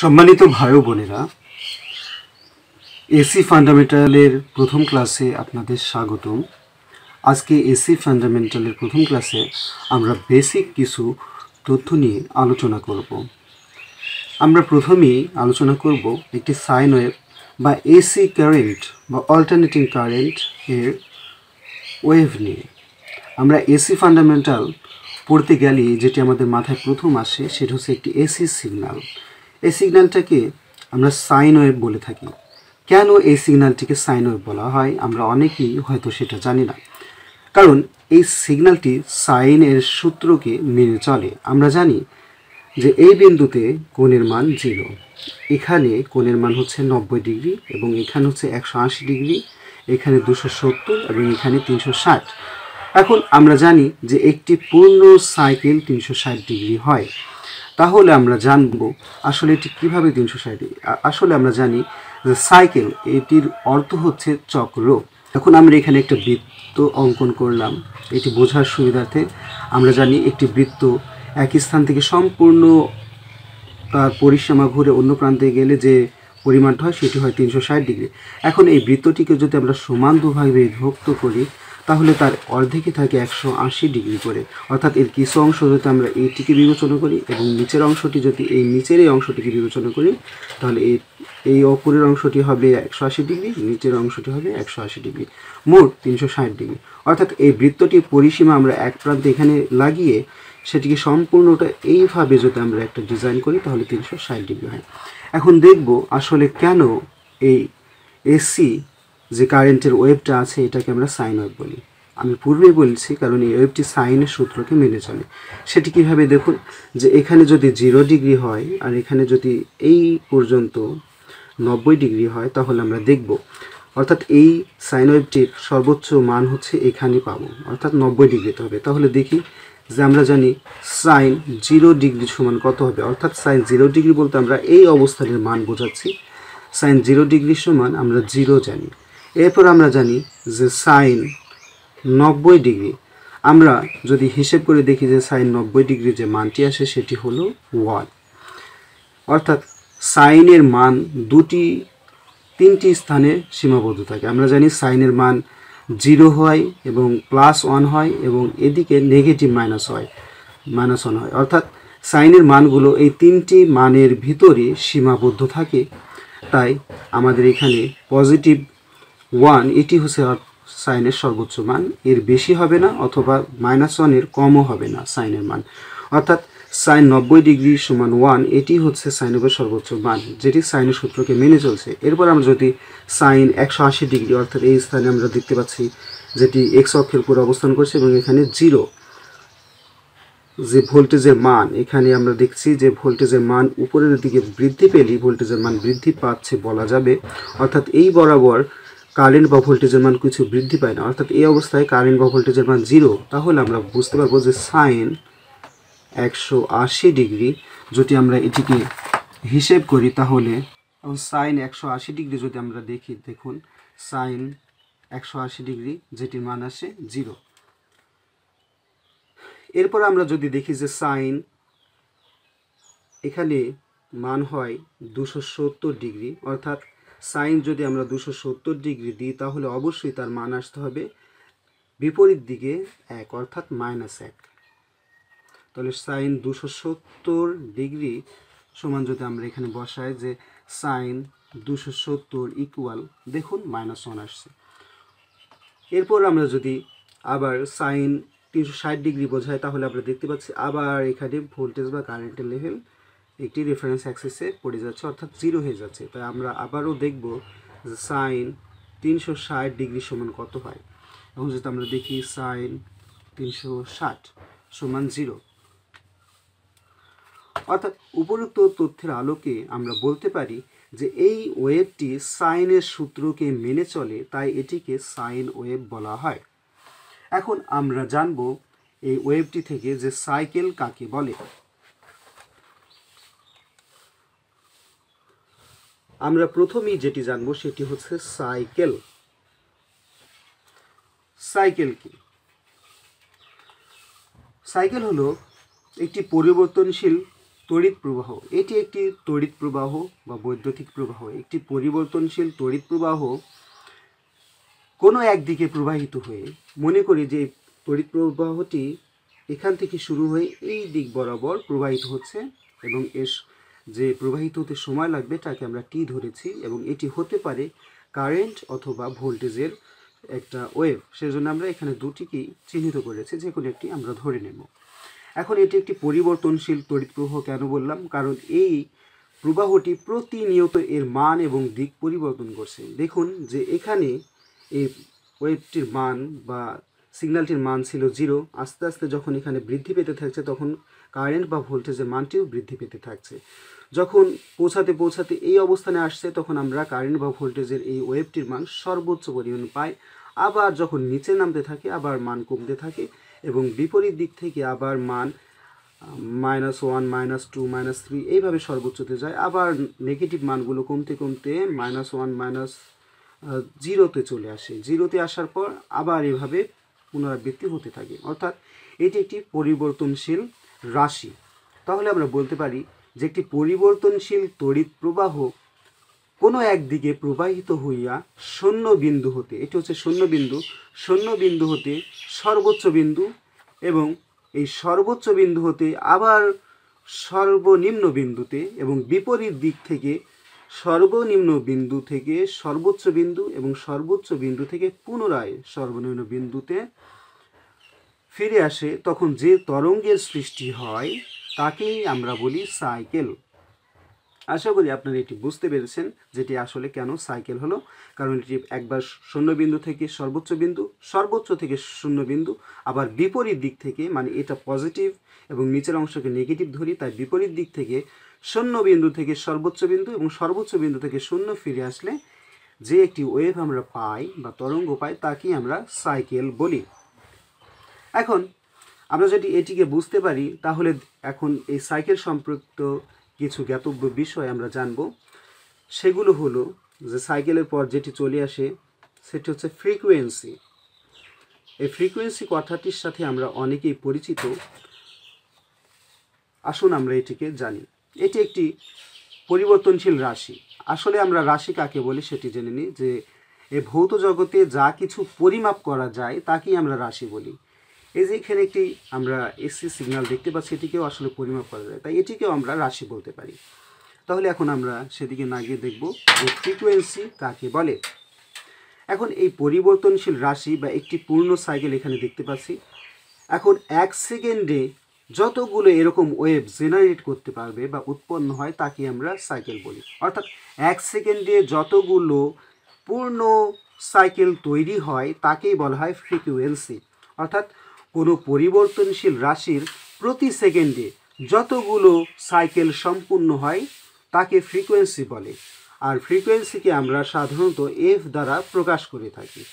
সম্মানিত ভাই ও বোনেরা, এসি ফান্ডামেন্টালের প্রথম ক্লাসে আপনাদের স্বাগতম। আজকে এসি ফান্ডামেন্টালের প্রথম ক্লাসে আমরা বেসিক কিছু তথ্য নিয়ে আলোচনা করব। আমরা প্রথমেই আলোচনা করব একটি সাইন ওয়েভ বা এসি কারেন্ট বা অল্টারনেটিং কারেন্ট এর ওয়েভ নিয়ে। আমরা এসি ফান্ডামেন্টাল পড়তে গেলে যেটি আমাদের মাথায় প্রথম আসে সেটা হচ্ছে একটি এসি সিগন্যাল। এই সিগন্যালটাকে আমরা সাইন ওয়েভ বলে থাকি। কেন এই সিগন্যালটিকে সাইন ওয়েভ বলা হয় আমরা অনেকেই হয়তো সেটা জানি না, কারণ এই সিগন্যালটি সাইনের সূত্রকে মেনে চলে। আমরা জানি যে এই বিন্দুতে কোণের মান 0, এখানে কোণের মান হচ্ছে 90 ডিগ্রি এবং এখানে হচ্ছে 180 ডিগ্রি, এখানে 270 এবং এখানে 360। এখন আমরা জানি যে একটি পূর্ণ সাইকেল 360 ডিগ্রি হয়। তাহলে আমরা জানব আসলে এটি কীভাবে 360 ডিগ্রি। আসলে আমরা জানি যে সাইকেল এটির অর্থ হচ্ছে চক্র। এখন আমরা এখানে একটা বৃত্ত অঙ্কন করলাম এটি বোঝার সুবিধার্থে। আমরা জানি একটি বৃত্ত এক স্থান থেকে সম্পূর্ণ তার পরিসীমা ঘুরে অন্য প্রান্তে গেলে যে পরিমাণটা হয় সেটি হয় 360 ডিগ্রি। এখন এই বৃত্তটিকে যদি আমরা সমান দুভাগে বিভক্ত করি তাহলে তার অর্ধেকই থাকে 180 ডিগ্রি করে, অর্থাৎ এর কিছু অংশ যদি আমরা এইটিকে বিবেচনা করি এবং নিচের অংশটি যদি এই নিচের এই অংশটিকে বিবেচনা করি তাহলে এই অপরের অংশটি হবে 180 ডিগ্রি, নিচের অংশটি হবে 180 ডিগ্রি, মোট 360 ডিগ্রি। অর্থাৎ এই বৃত্তটির পরিসীমা আমরা এক প্রান্তে এখানে লাগিয়ে সেটিকে সম্পূর্ণটা এইভাবে যদি আমরা একটা ডিজাইন করি তাহলে 360 ডিগ্রি হয়। এখন দেখব আসলে কেন এই এসি যে কারেন্টের ওয়েভটা আছে এটাকে আমরা সাইন ওয়েভ বলি। আমি পূর্বেই বলছি কারণ এই ওয়েভটি সাইনের সূত্রকে মেনে চলে। সেটি কিভাবে দেখুন, যে এখানে যদি 0 ডিগ্রি হয় আর এখানে যদি এই পর্যন্ত 90 ডিগ্রি হয় তাহলে আমরা দেখব অর্থাৎ এই সাইন ওয়েভটির সর্বোচ্চ মান হচ্ছে এখানে পাবো, অর্থাৎ 90 ডিগ্রিতে হবে। তাহলে দেখি যে আমরা জানি সাইন 0 ডিগ্রি সমান কত হবে, অর্থাৎ সাইন 0 ডিগ্রি বলতে আমরা এই অবস্থানের মান বোঝাচ্ছি। সাইন 0 ডিগ্রি সমান আমরা 0 জানি। এরপর আমরা জানি যে সাইন 90 ডিগ্রি, আমরা যদি হিসেব করে দেখি যে সাইন 90 ডিগ্রি যে মানটি আসে সেটি হলো 1, অর্থাৎ সাইনের মান তিনটি স্থানে সীমাবদ্ধ থাকে। আমরা জানি সাইনের মান 0 হয় এবং +1 হয় এবং এদিকে নেগেটিভ -1 হয়, অর্থাৎ সাইনের মানগুলো এই তিনটি মানের ভিতরে সীমাবদ্ধ থাকে। তাই আমাদের এখানে +1 এটি হচ্ছে সাইনের সর্বোচ্চ মান, এর বেশি হবে না অথবা -1 এর কমও হবে না সাইনের মান, অর্থাৎ সাইন 90 ডিগ্রি সমান 1 এটি হচ্ছে সাইনের সর্বোচ্চ মান যেটি সাইনের সূত্রকে মেনে চলছে। এরপর আমরা যদি সাইন 180 ডিগ্রি অর্থাৎ এই স্থানে আমরা দেখতে পাচ্ছি যেটি এক্স অক্ষের উপর অবস্থান করছে এবং এখানে 0 যে ভোল্টেজের মান, এখানে আমরা দেখছি যে ভোল্টেজের মান উপরের দিকে বৃদ্ধি পেলেই ভোল্টেজের মান বৃদ্ধি পাচ্ছে বলা যাবে, অর্থাৎ এই বরাবর কারেন্ট বা ভোল্টেজের মান কিছু বৃদ্ধি পায় না, অর্থাৎ এই অবস্থায় কারেন্ট বা ভোল্টেজের মান 0। তাহলে আমরা বুঝতে পারবো যে সাইন 180 ডিগ্রি যদি আমরা এটিকে হিসেব করি তাহলে সাইন 180 ডিগ্রি যদি আমরা দেখুন সাইন 180 ডিগ্রি যেটির মান আসে 0। এরপর আমরা যদি দেখি যে সাইন এখানে মান হয় 270 ডিগ্রি, অর্থাৎ সাইন যদি আমরা 270 ডিগ্রি দিই তাহলে অবশ্যই তার মান আসতে হবে বিপরীত দিকে 1, অর্থাৎ -1। তাহলে সাইন 270 ডিগ্রি সমান যদি আমরা এখানে বসাই যে সাইন 270 ইকুয়াল দেখুন -1 আসছে। এরপর আমরা যদি আবার সাইন 360 ডিগ্রি বোঝাই তাহলে আমরা দেখতে পাচ্ছি আবার এখানে ভোল্টেজ বা কারেন্টের লেভেল একটি রেফারেন্স অ্যাক্সিসে পড়ে যাচ্ছে, অর্থাৎ 0 হয়ে যাচ্ছে। তাই আমরা আবারও দেখব যে সাইন 360 ডিগ্রি সমান কত হয়। এখন যদি আমরা দেখি সাইন 360 সমান 0, অর্থাৎ উপরোক্ত তথ্যের আলোকে আমরা বলতে পারি যে এই ওয়েভটি সাইনের সূত্রকে মেনে চলে, তাই এটিকে সাইন ওয়েভ বলা হয়। এখন আমরা জানব এই ওয়েভটি থেকে যে সাইকেল কাকে বলে। আমরা প্রথমেই যেটি জানব সেটি হচ্ছে সাইকেল। সাইকেল কি? সাইকেল হলো একটি পরিবর্তনশীল তড়িৎ প্রবাহ, এটি একটি তড়িৎ প্রবাহ বা বৈদ্যুতিক প্রবাহ। একটি পরিবর্তনশীল তড়িৎ প্রবাহ কোনো একদিকে প্রবাহিত হয়ে, মনে করি যে তড়িৎ প্রবাহটি এখান থেকে শুরু হয়ে এই দিক বরাবর প্রবাহিত হচ্ছে এবং এর যে প্রবাহিত হতে সময় লাগবে তাকে আমরা টি ধরেছি, এবং এটি হতে পারে কারেন্ট অথবা ভোল্টেজের একটা ওয়েভ। সেজন্য আমরা এখানে দুটিকেই চিহ্নিত করেছি, যে কোনো একটি আমরা ধরে নেব। এখন এটি একটি পরিবর্তনশীল তড়িৎ প্রবাহ কেন বললাম? কারণ এই প্রবাহটি প্রতিনিয়ত এর মান এবং দিক পরিবর্তন করছে। দেখুন যে এখানে এই ওয়েভটির মান বা সিগন্যালটির মান ছিল 0, আস্তে আস্তে যখন এখানে বৃদ্ধি পেতে থাকছে তখন কারেন্ট বা ভোল্টেজের মানটিও বৃদ্ধি পেতে থাকছে। যখন পৌঁছাতে পৌঁছাতে এই অবস্থানে আসছে তখন আমরা কারেন্ট বা ভোল্টেজের এই ওয়েভটির মান সর্বোচ্চ পরিমাণ পাই। আবার যখন নিচে নামতে থাকে আবার মান কমতে থাকে, এবং বিপরীত দিক থেকে আবার মান -1, -2, -3 এইভাবে সর্বোচ্চতে যায়। আবার নেগেটিভ মানগুলো কমতে কমতে -1, -0তে চলে আসে। 0তে আসার পর আবার এভাবে পুনরাবৃত্তি হতে থাকে, অর্থাৎ এটি একটি পরিবর্তনশীল রাশি। তাহলে আমরা বলতে পারি যে একটি পরিবর্তনশীল তড়িৎ প্রবাহ কোনো একদিকে প্রবাহিত হইয়া শূন্য বিন্দু হতে, এটি হচ্ছে শূন্য বিন্দু হতে সর্বোচ্চ বিন্দু, এবং এই সর্বোচ্চ বিন্দু হতে আবার সর্বনিম্ন বিন্দুতে, এবং বিপরীত দিক থেকে সর্বনিম্ন বিন্দু থেকে সর্বোচ্চ বিন্দু, এবং সর্বোচ্চ বিন্দু থেকে পুনরায় সর্বনিম্ন বিন্দুতে ফিরে আসে, তখন যে তরঙ্গের সৃষ্টি হয় তাকেই আমরা বলি সাইকেল। আশা করি আপনারা এটি বুঝতে পেরেছেন যেটি আসলে কেন সাইকেল হলো। কারণ এটি একবার শূন্য বিন্দু থেকে সর্বোচ্চ বিন্দু, সর্বোচ্চ থেকে শূন্য বিন্দু, আবার বিপরীত দিক থেকে, মানে এটা পজিটিভ এবং নিচের অংশকে নেগেটিভ ধরি, তাই বিপরীত দিক থেকে শূন্য বিন্দু থেকে সর্বোচ্চ বিন্দু এবং সর্বোচ্চ বিন্দু থেকে শূন্য ফিরে আসলে যে একটি ওয়েভ আমরা পাই বা তরঙ্গ পাই তাকেই আমরা সাইকেল বলি। এখন আমরা যদি এটিকে বুঝতে পারি তাহলে এখন এই সাইকেল সম্পর্কিত কিছু জ্ঞাতব্য বিষয় আমরা জানব। সেগুলো হলো যে সাইকেলের পর যেটি চলে আসে সেটি হচ্ছে ফ্রিকোয়েন্সি। এই ফ্রিকোয়েন্সি কথাটির সাথে আমরা অনেকেই পরিচিত। আসুন আমরা এটিকে জানি। এটি একটি পরিবর্তনশীল রাশি। আসলে আমরা রাশি কাকে বলি সেটি জেনে নিই। যে এই ভৌত জগতে যা কিছু পরিমাপ করা যায় তাকেই আমরা রাশি বলি। এই যে এখানে একটি আমরা এসি সিগন্যাল দেখতে পাচ্ছি, এটিকেও আসলে পরিমাপ করা যায়, তাই এটিকেও আমরা রাশি বলতে পারি। তাহলে এখন আমরা সেদিকে না গিয়ে দেখব যে ফ্রিকোয়েন্সি কাকে বলে। এখন এই পরিবর্তনশীল রাশি বা একটি পূর্ণ সাইকেল এখানে দেখতে পাচ্ছি। এখন 1 সেকেন্ডে যতগুলো এরকম ওয়েভ জেনারেট করতে পারবে বা উৎপন্ন হয় তাকে আমরা সাইকেল বলি। অর্থাৎ 1 সেকেন্ডে যতগুলো পূর্ণ সাইকেল তৈরি হয় তাকেই বলা হয় ফ্রিকোয়েন্সি। অর্থাৎ কোনো পরিবর্তনশীল রাশির প্রতি সেকেন্ডে যতগুলো সাইকেল সম্পূর্ণ হয় তাকে ফ্রিকোয়েন্সি বলে। আর ফ্রিকোয়েন্সিকে আমরা সাধারণত এফ দ্বারা প্রকাশ করে থাকি।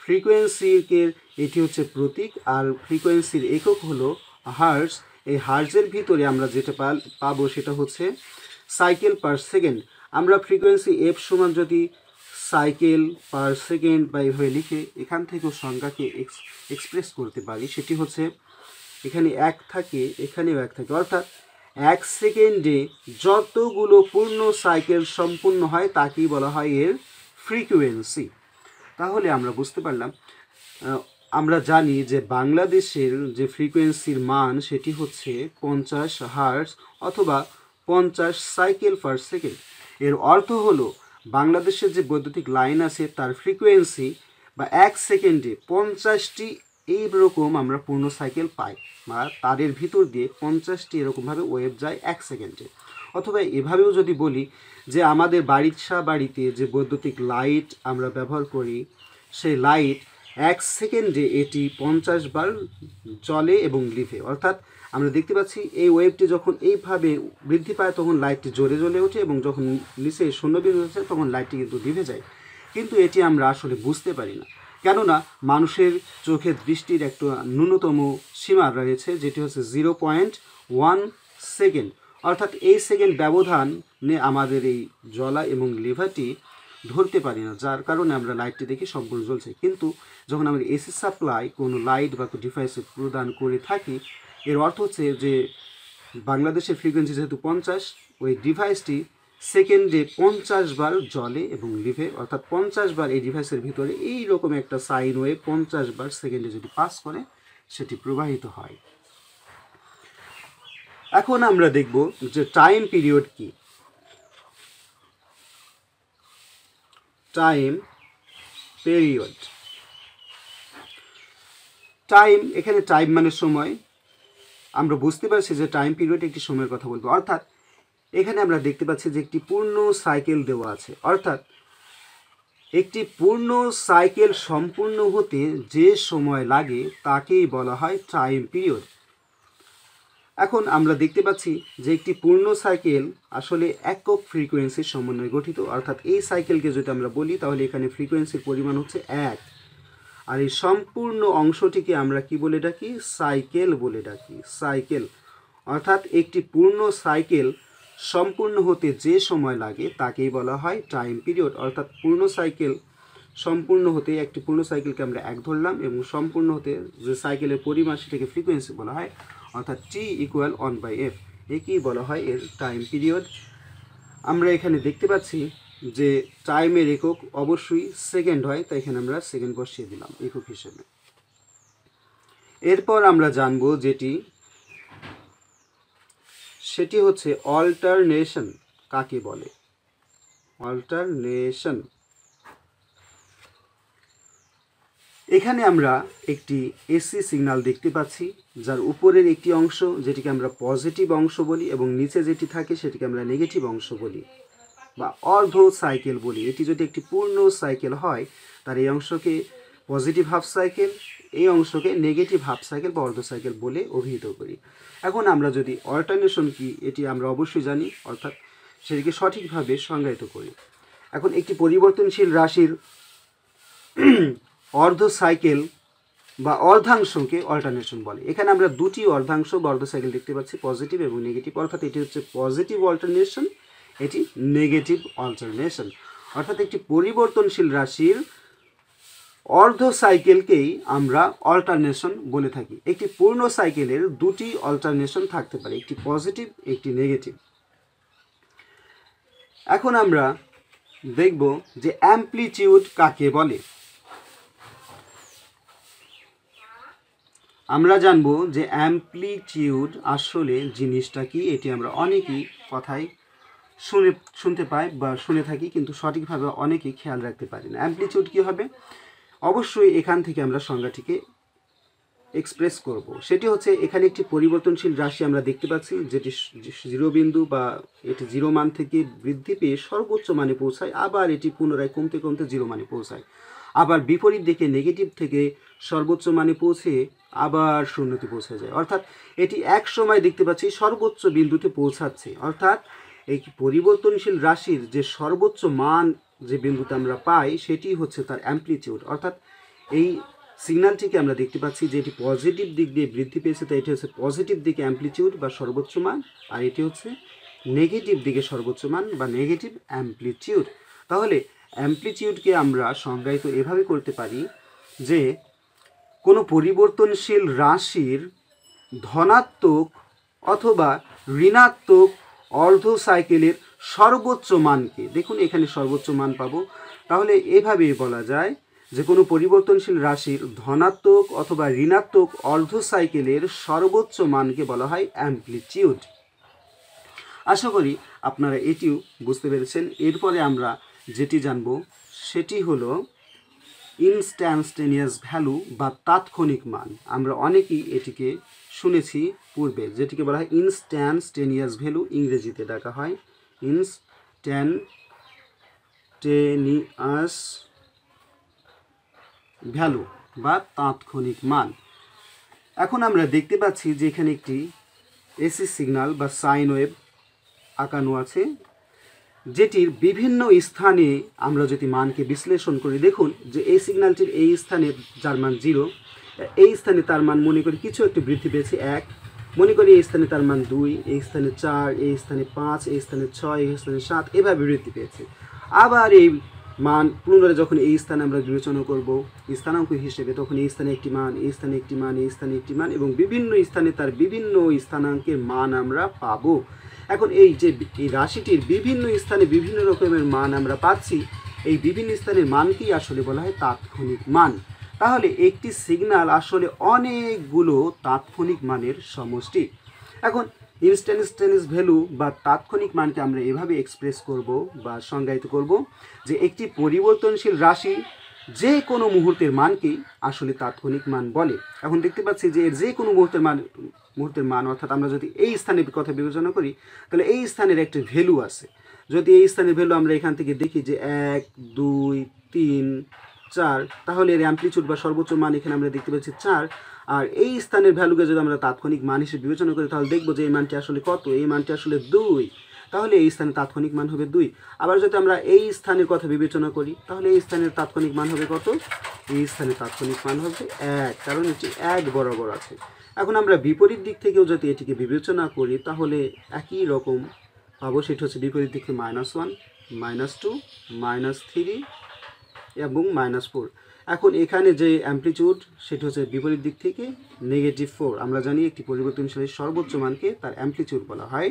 ফ্রিকোয়েন্সিকে এটি হচ্ছে প্রতীক, আর ফ্রিকোয়েন্সির একক হলো হার্টজ। এই হার্টজের ভিতরে আমরা যেটা পাবো সেটা হচ্ছে সাইকেল পার সেকেন্ড। আমরা ফ্রিকোয়েন্সি এফ সমান যদি সাইকেল পার সেকেন্ড বা এইভাবে লিখে এখান থেকেও সংখ্যাকে এক্সপ্রেস করতে পারি, সেটি হচ্ছে এখানে 1 থাকে, এখানেও 1 থাকে, অর্থাৎ 1 সেকেন্ডে যতগুলো পূর্ণ সাইকেল সম্পূর্ণ হয় তাকেই বলা হয় এর ফ্রিকোয়েন্সি। তাহলে আমরা বুঝতে পারলাম, আমরা জানি যে বাংলাদেশের যে ফ্রিকোয়েন্সির মান সেটি হচ্ছে 50 হার্টজ অথবা 50 সাইকেল পার সেকেন্ড। এর অর্থ হলো বাংলাদেশের যে বৈদ্যুতিক লাইন আছে তার ফ্রিকোয়েন্সি বা 1 সেকেন্ডে 50টি এইরকম আমরা পূর্ণ সাইকেল পাই, বা তারের ভিতর দিয়ে 50টি এরকমভাবে ওয়েভ যায় 1 সেকেন্ডে। অথবা এভাবেও যদি বলি যে আমাদের বাড়িতে যে বৈদ্যুতিক লাইট আমরা ব্যবহার করি সেই লাইট 1 সেকেন্ডে এটি 50 বার জ্বলে এবং লিভে। অর্থাৎ আমরা দেখতে পাচ্ছি এই ওয়েভটি যখন এইভাবে বৃদ্ধি পায় তখন লাইটটি জোরে জ্বলে ওঠে, এবং যখন নিচে শূন্য বিন্দু হচ্ছে তখন লাইটটি কিন্তু লিভে যায়। কিন্তু এটি আমরা আসলে বুঝতে পারি না, কেননা মানুষের চোখের দৃষ্টির একটা ন্যূনতম সীমা রয়েছে যেটি হচ্ছে 0.1 সেকেন্ড। অর্থাৎ এই সেকেন্ড ব্যবধানে আমাদের এই জ্বলা এবং লিভারটি ধরতে পারি না, যার কারণে আমরা লাইটটি দেখি সম্পূর্ণ জ্বলছে। কিন্তু যখন আমরা এসি সাপ্লাই কোনো লাইট বা ডিভাইসে প্রদান করে থাকি, এর অর্থ হচ্ছে যে বাংলাদেশের ফ্রিকোয়েন্সি যেহেতু 50, ওই ডিভাইসটি সেকেন্ডে 50 বার জ্বলে এবং লিভে, অর্থাৎ 50 বার এই ডিভাইসের ভিতরে এই রকম একটা সাইন ওয়েভ 50 বার সেকেন্ডে যদি পাস করে সেটি প্রবাহিত হয়। এখন আমরা দেখব যে টাইম পিরিয়ড কি। টাইম পিরিয়ড, টাইম, এখানে টাইম মানে সময়। আমরা বুঝতে পারছি যে টাইম পিরিয়ড একটি সময়ের কথা বলবো, অর্থাৎ এখানে আমরা দেখতে পাচ্ছি যে একটি পূর্ণ সাইকেল দেওয়া আছে, অর্থাৎ একটি পূর্ণ সাইকেল সম্পূর্ণ হতে যে সময় লাগে তাকেই বলা হয় টাইম পিরিয়ড। এখন আমরা দেখতে পাচ্ছি যে একটি পূর্ণ সাইকেল আসলে একক ফ্রিকোয়েন্সির সমন্বয়ে গঠিত, অর্থাৎ এই সাইকেলকে যদি আমরা বলি তাহলে এখানে ফ্রিকোয়েন্সির পরিমাণ হচ্ছে 1, আর এই সম্পূর্ণ অংশটিকে আমরা কি বলে ডাকি? সাইকেল বলে ডাকি। সাইকেল, অর্থাৎ একটি পূর্ণ সাইকেল সম্পূর্ণ হতে যে সময় লাগে তাকেই বলা হয় টাইম পিরিয়ড। অর্থাৎ পূর্ণ সাইকেল সম্পূর্ণ হতে, একটি পূর্ণ সাইকেলকে আমরা 1 ধরলাম এবং সম্পূর্ণ হতে যে সাইকেলের পরিমাণ সেটাকে ফ্রিকোয়েন্সি বলা হয়, অর্থাৎ T = 1/f, একেই বলা হয় এর টাইম পিরিয়ড। আমরা এখানে দেখতে পাচ্ছি যে টাইমের একক অবশ্যই সেকেন্ড হয়, তাই এখানে আমরা সেকেন্ড বসিয়ে দিলাম একক হিসেবে। এরপর আমরা জানব সেটি হচ্ছে অল্টারনেশন কাকে বলে। অল্টারনেশন, এখানে আমরা একটি এসি সিগন্যাল দেখতে পাচ্ছি, যার উপরের একটি অংশ যেটিকে আমরা পজিটিভ অংশ বলি এবং নিচে যেটি থাকে সেটিকে আমরা নেগেটিভ অংশ বলি বা অর্ধ সাইকেল বলি। এটি যদি একটি পূর্ণ সাইকেল হয় তার এই অংশকে পজিটিভ হাফ সাইকেল, এই অংশকে নেগেটিভ হাফ সাইকেল বা অর্ধ সাইকেল বলে অভিহিত করি। এখন আমরা যদি অল্টারনেশন কি এটি আমরা অবশ্যই জানি, অর্থাৎ সেটিকে সঠিকভাবে সংজ্ঞায়িত করি। এখন একটি পরিবর্তনশীল রাশির অর্ধ সাইকেল বা অর্ধাংশকে অল্টারনেশন বলে। এখানে আমরা দুটি অর্ধাংশ বা অর্ধ সাইকেল দেখতে পাচ্ছি, পজিটিভ এবং নেগেটিভ, অর্থাৎ এটি হচ্ছে পজিটিভ অল্টারনেশন, এটি নেগেটিভ অল্টারনেশন। অর্থাৎ একটি পরিবর্তনশীল রাশির অর্ধ সাইকেলকেই আমরা অল্টারনেশন বলে থাকি। একটি পূর্ণ সাইকেলের দুটি অল্টারনেশন থাকতে পারে, একটি পজিটিভ একটি নেগেটিভ। এখন আমরা দেখব যে অ্যামপ্লিটিউড কাকে বলে। আমরা জানব যে অ্যামপ্লিটিউড আসলে জিনিসটা কি, এটি আমরা অনেকেই কথাই শুনতে পাই বা শুনে থাকি, কিন্তু সঠিকভাবে অনেকেই খেয়াল রাখতে পারি না। অ্যামপ্লিটিউড কী হবে? অবশ্যই এখান থেকে আমরা সংজ্ঞাটিকে এক্সপ্রেস করব। সেটি হচ্ছে, এখানে একটি পরিবর্তনশীল রাশি আমরা দেখতে পাচ্ছি যেটি 0 বিন্দু বা এটি 0 মান থেকে বৃদ্ধি পেয়ে সর্বোচ্চ মানে পৌঁছায়, আবার এটি পুনরায় কমতে কমতে 0 মানে পৌঁছায়, আবার বিপরীত দিকে নেগেটিভ থেকে সর্বোচ্চ মানে পৌঁছে আবার শূন্যতে পৌঁছে যায়। অর্থাৎ এটি এক সময় দেখতে পাচ্ছি সর্বোচ্চ বিন্দুতে পৌঁছাচ্ছে। অর্থাৎ এই পরিবর্তনশীল রাশির যে সর্বোচ্চ মান যে বিন্দুতে আমরা পাই সেটি হচ্ছে তার অ্যামপ্লিটিউড। অর্থাৎ এই সিগন্যালটিকে আমরা দেখতে পাচ্ছি যে এটি পজিটিভ দিক দিয়ে বৃদ্ধি পেয়েছে, তাই এটি হচ্ছে পজিটিভ দিকে অ্যামপ্লিটিউড বা সর্বোচ্চ মান, আর এটি হচ্ছে নেগেটিভ দিকে সর্বোচ্চ মান বা নেগেটিভ অ্যামপ্লিটিউড। তাহলে অ্যামপ্লিটিউডকে আমরা সংজ্ঞায়িত এভাবে করতে পারি যে কোনো পরিবর্তনশীল রাশির ধনাত্মক অথবা ঋণাত্মক অর্ধ সাইকেলের সর্বোচ্চ মানকে, দেখুন এখানে সর্বোচ্চ মান পাবো, তাহলে এভাবেই বলা যায় যে কোনো পরিবর্তনশীল রাশির ধনাত্মক অথবা ঋণাত্মক অর্ধ সাইকেলের সর্বোচ্চ মানকে বলা হয় অ্যামপ্লিটিউড। আশা করি আপনারা এটিও বুঝতে পেরেছেন। এরপরে আমরা যেটি জানব সেটি হলো ইনস্ট্যান্টেনিয়াস ভ্যালু বা তাৎক্ষণিক মান। আমরা অনেকেই এটিকে শুনেছি পূর্বে, যেটিকে বলা হয় ইনস্ট্যান্টেনিয়াস ভ্যালু, ইংরেজিতে ডাকা হয় ইনস্ট্যান্টেনিয়াস ভ্যালু বা তাৎক্ষণিক মান। এখন আমরা দেখতে পাচ্ছি যে এখানে একটি এসি সিগন্যাল বা সাইন ওয়েভ আঁকানো আছে, যেটির বিভিন্ন স্থানে আমরা যদি মানকে বিশ্লেষণ করি, দেখুন যে এই সিগন্যালটির এই স্থানে যার মান 0, এই স্থানে তার মান মনে করি কিছু একটু বৃদ্ধি পেয়েছে 1, মনে করি এই স্থানে তার মান 2, এই স্থানে 4, এই স্থানে 5, এই স্থানে 6, এই স্থানে 7, এভাবে বৃদ্ধি পেয়েছে। আবার এই মান পুনরায় যখন এই স্থানে আমরা বিবেচনা করব স্থানাঙ্ক হিসেবে, তখন এই স্থানে একটি মান, এই স্থানে একটি মান, এই স্থানে একটি মান, এবং বিভিন্ন স্থানে তার বিভিন্ন স্থানাঙ্কের মান আমরা পাবো। এখন এই যে এই রাশিটির বিভিন্ন স্থানে বিভিন্ন রকমের মান আমরা পাচ্ছি, এই বিভিন্ন স্থানের মানকেই আসলে বলা হয় তাৎক্ষণিক মান। তাহলে একটি সিগন্যাল আসলে অনেকগুলো তাৎক্ষণিক মানের সমষ্টি। এখন ইনস্ট্যান্টেনিয়াস ভ্যালু বা তাৎক্ষণিক মানকে আমরা এভাবে এক্সপ্রেস করব বা সংজ্ঞায়িত করব যে একটি পরিবর্তনশীল রাশি যে কোনো মুহূর্তের মানকেই আসলে তাৎক্ষণিক মান বলে। এখন দেখতে পাচ্ছি যে এর যে কোনো মুহূর্তের মান অর্থাৎ আমরা যদি এই স্থানের কথা বিবেচনা করি, তাহলে এই স্থানের একটা ভ্যালু আছে। যদি এই স্থানের ভ্যালু আমরা এখান থেকে দেখি যে 1, 2, 3, 4, তাহলে এর অ্যামপ্লিটিউড বা সর্বোচ্চ মান এখানে আমরা দেখতে পাচ্ছি 4। আর এই স্থানের ভ্যালুকে যদি আমরা তাৎক্ষণিক মান হিসেবে বিবেচনা করি, তাহলে দেখবো যে এই মানটি আসলে কত, এই মানটি আসলে 2, তাহলে এই স্থানে তাৎক্ষণিক মান হবে 2। আবার যদি আমরা এই স্থানের কথা বিবেচনা করি, তাহলে এই স্থানের তাৎক্ষণিক মান হবে কত, এই স্থানের তাৎক্ষণিক মান হবে 1, কারণ এটি 1 বরাবর আছে। এখন আমরা বিপরীত দিক থেকেও যদি এটিকে বিবেচনা করি, তাহলে একই রকম পাবো, সেটা হচ্ছে বিপরীত দিকে -1, -2, -3 এবং -4। এখন এখানে যে অ্যামপ্লিটিউড সেটা হচ্ছে বিপরীত দিক থেকে -4। আমরা জানি একটি পরিবর্তনশীলের সর্বোচ্চ মানকে তার অ্যামপ্লিটিউড বলা হয়।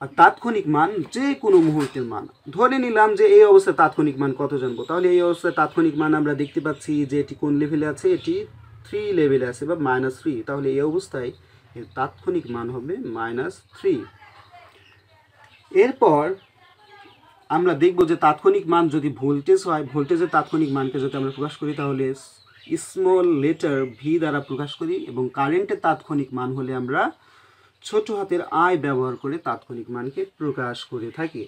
আর তাৎক্ষণিক মান যে কোনো মুহূর্তের মান, ধরে নিলাম যে এই অবস্থায় তাৎক্ষণিক মান কত জানবো, তাহলে এই অবস্থায় তাৎক্ষণিক মান আমরা দেখতে পাচ্ছি যে এটি কোন লেভেলে আছে, এটি 3 লেভেলে আছে বা -3, তাহলে এই অবস্থায় এর তাৎক্ষণিক মান হবে -3। এরপর আমরা দেখব যে তাৎক্ষণিক মান যদি ভোল্টেজ হয়, ভোল্টেজের তাৎক্ষণিক মানকে যদি আমরা প্রকাশ করি তাহলে স্মল লেটার ভি দ্বারা প্রকাশ করি, এবং কারেন্টের তাৎক্ষণিক মান হলে আমরা ছোট হাতের আই ব্যবহার করে তাৎক্ষণিক মানকে প্রকাশ করে থাকি।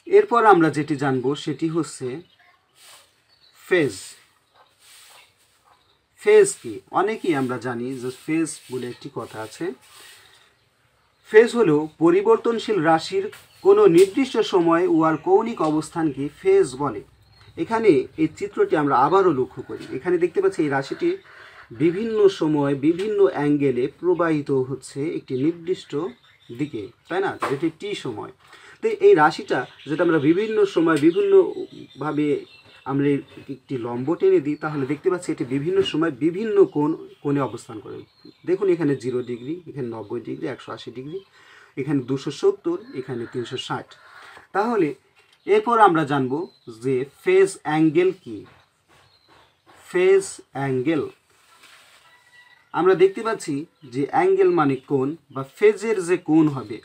এরপর আমরা যেটি জানব সেটি হচ্ছে ফেজ। ফেজ কি? অনেকেই আমরা জানি যে ফেজ বলে একটি কথা আছে। ফেজ হলো পরিবর্তনশীল রাশির কোনো নির্দিষ্ট সময়ে উহার কৌণিক অবস্থানকে ফেজ বলে। এখানে এই চিত্রটি আমরা আবারও লক্ষ্য করি, এখানে দেখতে পাচ্ছি এই রাশিটি বিভিন্ন সময় বিভিন্ন অ্যাঙ্গেলে প্রবাহিত হচ্ছে একটি নির্দিষ্ট দিকে, তাই না, যেটি টি সময়। তো এই রাশিটা যেটা আমরা বিভিন্ন সময় বিভিন্নভাবে আমরা একটি লম্ব টেনে দিই, তাহলে দেখতে পাচ্ছি এটি বিভিন্ন সময় বিভিন্ন কোণে অবস্থান করে। দেখুন এখানে 0 ডিগ্রি, এখানে 90 ডিগ্রি, 180 ডিগ্রি, এখানে 270, এখানে 360। তাহলে এরপর আমরা জানব যে ফেজ অ্যাঙ্গেল কি। ফেজ অ্যাঙ্গেল আমরা দেখতে পাচ্ছি যে অ্যাঙ্গেল মানে কোণ বা ফেজের যে কোণ হবে।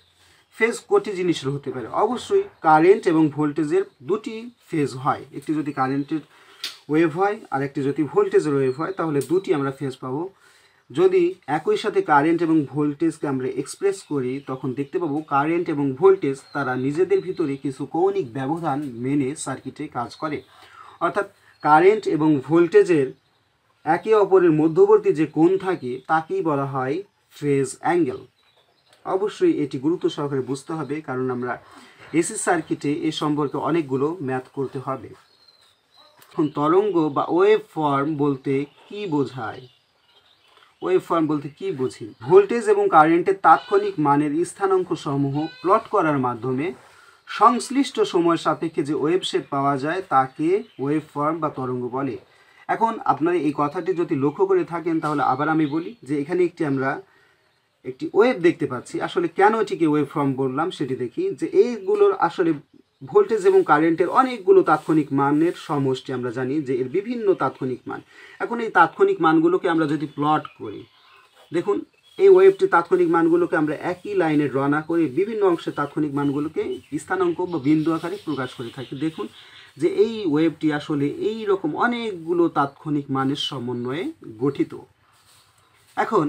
ফেজ কটি জিনিসের হতে পারে, অবশ্যই কারেন্ট এবং ভোল্টেজের দুটি ফেজ হয়। একটি যদি কারেন্টের ওয়েভ হয় আর একটি যদি ভোল্টেজের ওয়েভ হয়, তাহলে দুটি আমরা ফেজ পাবো। যদি একই সাথে কারেন্ট এবং ভোল্টেজকে আমরা এক্সপ্রেস করি, তখন দেখতে পাবো কারেন্ট এবং ভোল্টেজ তারা নিজেদের ভিতরে কিছু কৌণিক ব্যবধান মেনে সার্কিটে কাজ করে। অর্থাৎ কারেন্ট এবং ভোল্টেজের একে অপরের মধ্যবর্তী যে কোণ থাকে তাকেই বলা হয় ফেজ অ্যাঙ্গেল। অবশ্যই এটি গুরুত্ব সহকারে বুঝতে হবে, কারণ আমরা এসি সার্কিটে এ সম্পর্কে অনেকগুলো ম্যাথ করতে হবে। এখন তরঙ্গ বা ওয়েভ ফর্ম বলতে কি বোঝায়? ওয়েভ ফর্ম বলতে কি বুঝি? ভোল্টেজ এবং কারেন্টের তাৎক্ষণিক মানের স্থানাঙ্ক সমূহ প্লট করার মাধ্যমে সংশ্লিষ্ট সময় সাপেক্ষে যে ওয়েভ শেপ পাওয়া যায় তাকে ওয়েভ ফর্ম বা তরঙ্গ বলে। এখন আপনারা এই কথাটি যদি লক্ষ্য করে থাকেন, তাহলে আবার আমি বলি যে এখানে আমরা একটি ওয়েভ দেখতে পাচ্ছি। আসলে কেন এটিকে ওয়েভ ফর্ম বললাম সেটি দেখি, যে এইগুলোর আসলে ভোল্টেজ এবং কারেন্টের অনেকগুলো তাৎক্ষণিক মানের সমষ্টি। আমরা জানি যে এর বিভিন্ন তাৎক্ষণিক মান। এখন এই তাৎক্ষণিক মানগুলোকে আমরা যদি প্লট করি, দেখুন এই ওয়েভটির তাৎক্ষণিক মানগুলোকে আমরা একই লাইনে ড্র না করে বিভিন্ন অংশের তাৎক্ষণিক মানগুলোকে স্থানাঙ্ক বা বিন্দু আকারে প্রকাশ করে থাকি। দেখুন যে এই ওয়েভটি আসলে এই রকম অনেকগুলো তাৎক্ষণিক মানের সমন্বয়ে গঠিত। এখন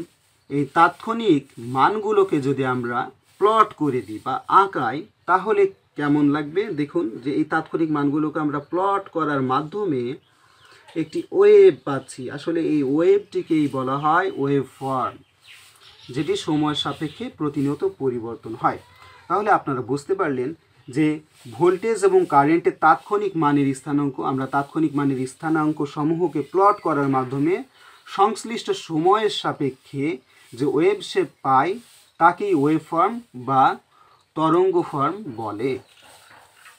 এই তাৎক্ষণিক মানগুলোকে যদি আমরা প্লট করে দিই বা আঁকাই, তাহলে কেমন লাগবে? দেখুন যে এই তাৎক্ষণিক মানগুলোকে আমরা প্লট করার মাধ্যমে একটি ওয়েভ পাচ্ছি। আসলে এই ওয়েভটিকেই বলা হয় ওয়েভ ফর্ম, যেটি সময় সাপেক্ষে প্রতিনিয়ত পরিবর্তন হয়। তাহলে আপনারা বুঝতে পারলেন যে ভোল্টেজ এবং কারেন্টের তাৎক্ষণিক মানের স্থানাঙ্ক, আমরা তাৎক্ষণিক মানের স্থানাঙ্ক সমূহকে প্লট করার মাধ্যমে সংশ্লিষ্ট সময়ের সাপেক্ষে যে ওয়েভ শেপ পাই তাকেই ওয়েভ ফর্ম বা তরঙ্গ ফর্ম বলে।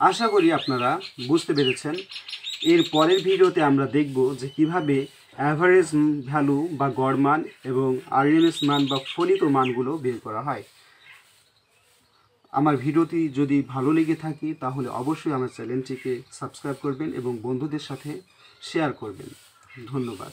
আশা করি আপনারা বুঝতে পেরেছেন। এর পরের ভিডিওতে আমরা দেখব যে কিভাবে অ্যাভারেজ ভ্যালু বা গড় মান এবং আরএমএস মান বা ফলিত মানগুলো বের করা হয়। আমার ভিডিওটি যদি ভালো লেগে থাকে তাহলে অবশ্যই আমার চ্যানেলটিকে সাবস্ক্রাইব করবেন এবং বন্ধুদের সাথে শেয়ার করবেন। ধন্যবাদ।